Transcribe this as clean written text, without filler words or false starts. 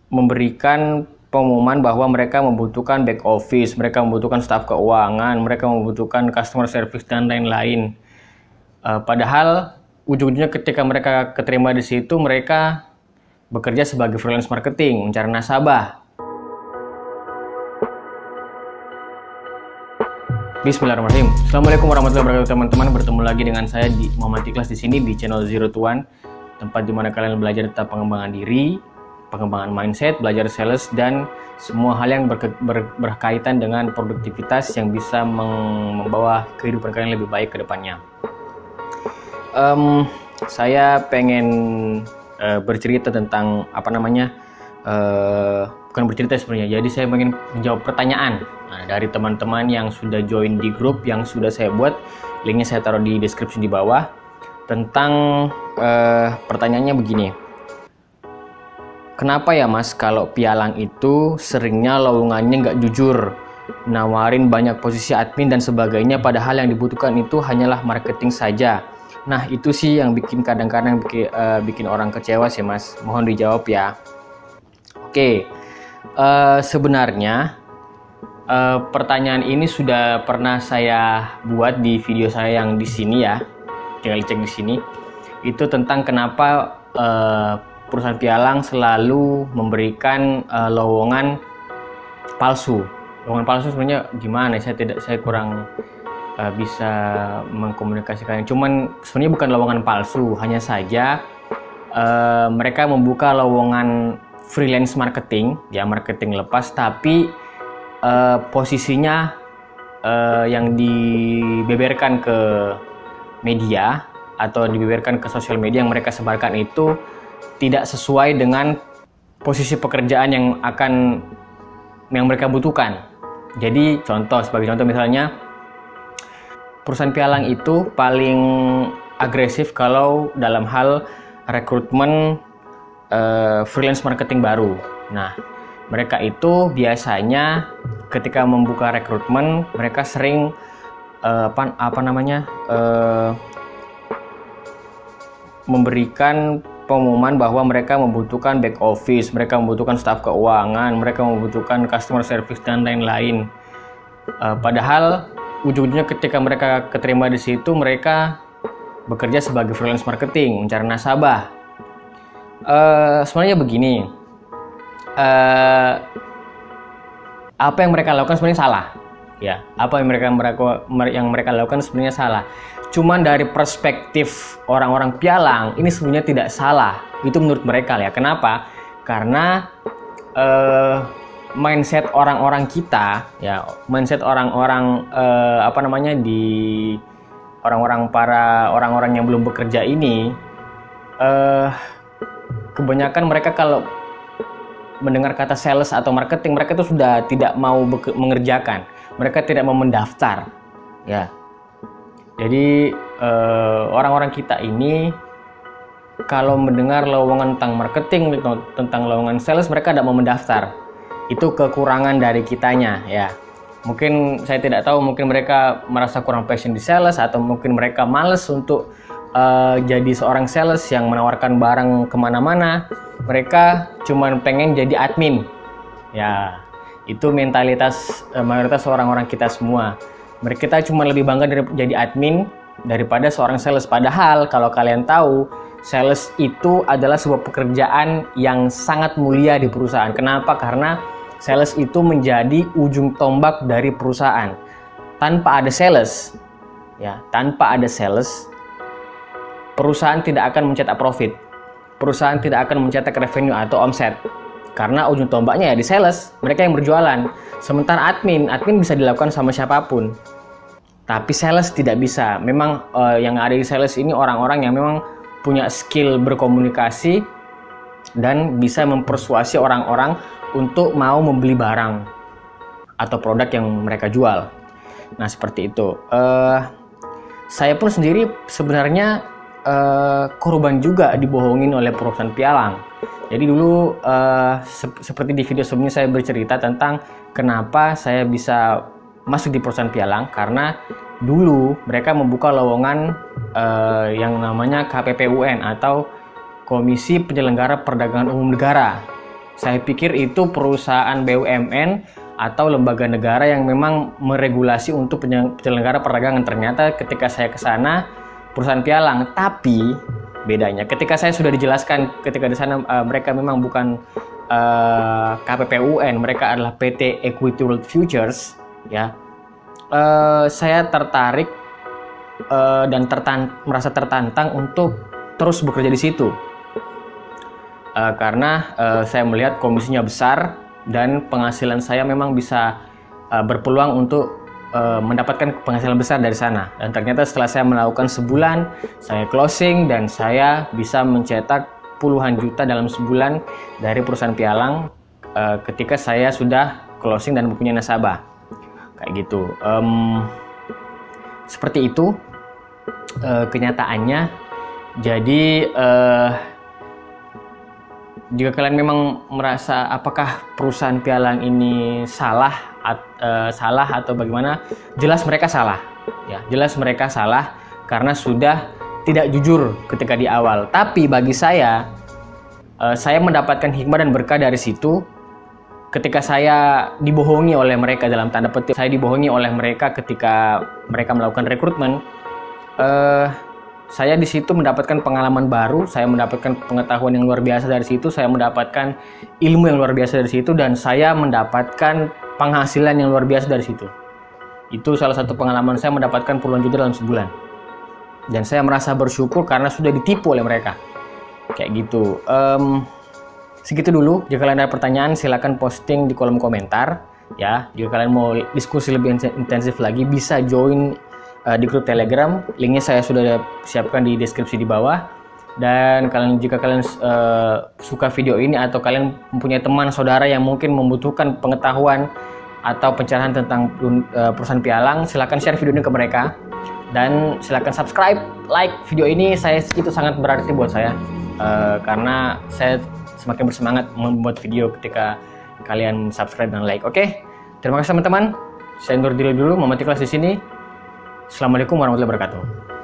memberikan pengumuman bahwa mereka membutuhkan back office, mereka membutuhkan staf keuangan, mereka membutuhkan customer service dan lain-lain. Padahal ujung-ujungnya ketika mereka keterima di situ, mereka bekerja sebagai freelance marketing, mencari nasabah. Bismillahirrahmanirrahim. Assalamualaikum warahmatullahi wabarakatuh teman-teman. Bertemu lagi dengan saya di Muhammad Ikhlas di sini di channel Zero to One, tempat dimana kalian belajar tentang pengembangan diri, pengembangan mindset, belajar sales, dan semua hal yang berkaitan dengan produktivitas yang bisa membawa kehidupan kalian lebih baik ke depannya. Saya pengen bercerita tentang bukan bercerita sebenarnya. Jadi saya pengen menjawab pertanyaan dari teman-teman yang sudah join di grup yang sudah saya buat. Linknya saya taruh di deskripsi di bawah. Tentang pertanyaannya begini. Kenapa ya mas kalau pialang itu seringnya lowongannya nggak jujur, nawarin banyak posisi admin dan sebagainya, padahal yang dibutuhkan itu hanyalah marketing saja. Nah itu sih yang kadang-kadang bikin orang kecewa sih mas. Mohon dijawab ya. Oke, sebenarnya pertanyaan ini sudah pernah saya buat di video saya yang di sini ya. Tinggal cek di sini. Itu tentang kenapa perusahaan pialang selalu memberikan lowongan palsu. Lowongan palsu sebenarnya gimana? Saya kurang bisa mengkomunikasikannya. Cuman sebenarnya bukan lowongan palsu, hanya saja mereka membuka lowongan freelance marketing, ya marketing lepas, tapi posisinya yang dibeberkan ke media atau dibeberkan ke sosial media yang mereka sebarkan itu tidak sesuai dengan posisi pekerjaan yang mereka butuhkan. Jadi sebagai contoh misalnya perusahaan pialang itu paling agresif kalau dalam hal rekrutmen freelance marketing baru. Nah, mereka itu biasanya ketika membuka rekrutmen mereka sering memberikan pengumuman bahwa mereka membutuhkan back office, mereka membutuhkan staf keuangan, mereka membutuhkan customer service dan lain-lain. Padahal ujung-ujungnya ketika mereka keterima di situ, mereka bekerja sebagai freelance marketing, mencari nasabah. Sebenarnya begini, apa yang mereka lakukan sebenarnya salah, ya. Apa yang mereka lakukan sebenarnya salah. Cuman dari perspektif orang-orang pialang ini sebenarnya tidak salah. Itu menurut mereka ya. Kenapa? Karena mindset orang-orang kita, ya, mindset orang-orang orang-orang yang belum bekerja ini, kebanyakan mereka kalau mendengar kata sales atau marketing, mereka itu sudah tidak mau mengerjakan. Mereka tidak mau mendaftar, ya. Jadi orang-orang kita ini kalau mendengar lowongan tentang marketing, tentang lowongan sales, mereka tidak mau mendaftar. Itu kekurangan dari kitanya, ya. Mungkin saya tidak tahu, mungkin mereka merasa kurang passion di sales, atau mungkin mereka males untuk jadi seorang sales yang menawarkan barang kemana-mana. Mereka cuma pengen jadi admin, ya. Itu mayoritas orang-orang kita semua. Kita cuma lebih bangga jadi admin daripada seorang sales. Padahal kalau kalian tahu, sales itu adalah sebuah pekerjaan yang sangat mulia di perusahaan. Kenapa? Karena sales itu menjadi ujung tombak dari perusahaan. Tanpa ada sales, perusahaan tidak akan mencetak profit. Perusahaan tidak akan mencetak revenue atau omset. Karena ujung tombaknya ya di sales, mereka yang berjualan. Sementara admin bisa dilakukan sama siapapun. Tapi sales tidak bisa. Memang yang ada di sales ini orang-orang yang memang punya skill berkomunikasi dan bisa mempersuasi orang-orang untuk mau membeli barang atau produk yang mereka jual. Nah, seperti itu. Saya pun sendiri sebenarnya korban juga dibohongin oleh perusahaan pialang. Jadi dulu seperti di video sebelumnya saya bercerita tentang kenapa saya bisa masuk di perusahaan pialang, karena dulu mereka membuka lowongan yang namanya KPPUN atau Komisi Penyelenggara Perdagangan Umum Negara. Saya pikir itu perusahaan BUMN atau lembaga negara yang memang meregulasi untuk penyelenggara perdagangan. Ternyata ketika saya ke sana perusahaan pialang, tapi bedanya ketika saya sudah dijelaskan ketika di sana mereka memang bukan KPPUN, mereka adalah PT Equity World Futures, ya. Saya tertarik dan merasa tertantang untuk terus bekerja di situ. Karena saya melihat komisinya besar dan penghasilan saya memang bisa berpeluang untuk mendapatkan penghasilan besar dari sana. Dan ternyata setelah saya melakukan sebulan, saya closing dan saya bisa mencetak puluhan juta dalam sebulan dari perusahaan pialang ketika saya sudah closing dan mempunyai nasabah. Kayak gitu. Seperti itu kenyataannya. Jadi jika kalian memang merasa apakah perusahaan pialang ini salah atau bagaimana, jelas mereka salah, ya. Jelas mereka salah karena sudah tidak jujur ketika di awal. Tapi bagi saya mendapatkan hikmah dan berkah dari situ ketika saya dibohongi oleh mereka, dalam tanda petik. Saya dibohongi oleh mereka ketika mereka melakukan rekrutmen. Saya di situ mendapatkan pengalaman baru, saya mendapatkan pengetahuan yang luar biasa dari situ, saya mendapatkan ilmu yang luar biasa dari situ, dan saya mendapatkan penghasilan yang luar biasa dari situ. Itu salah satu pengalaman saya mendapatkan puluhan juta dalam sebulan. Dan saya merasa bersyukur karena sudah ditipu oleh mereka. Kayak gitu. Segitu dulu. Jika kalian ada pertanyaan, silakan posting di kolom komentar. Ya, jika kalian mau diskusi lebih intensif lagi, bisa join di grup Telegram. Linknya saya sudah siapkan di deskripsi di bawah. Dan jika kalian suka video ini atau kalian mempunyai teman saudara yang mungkin membutuhkan pengetahuan atau pencerahan tentang perusahaan pialang, silakan share video ini ke mereka. Dan silakan subscribe, like video ini. Itu sangat berarti buat saya karena saya semakin bersemangat membuat video ketika kalian subscribe dan like. Oke, terima kasih teman-teman. Saya undur diri dulu, mematikan kelas di sini. Assalamualaikum warahmatullahi wabarakatuh.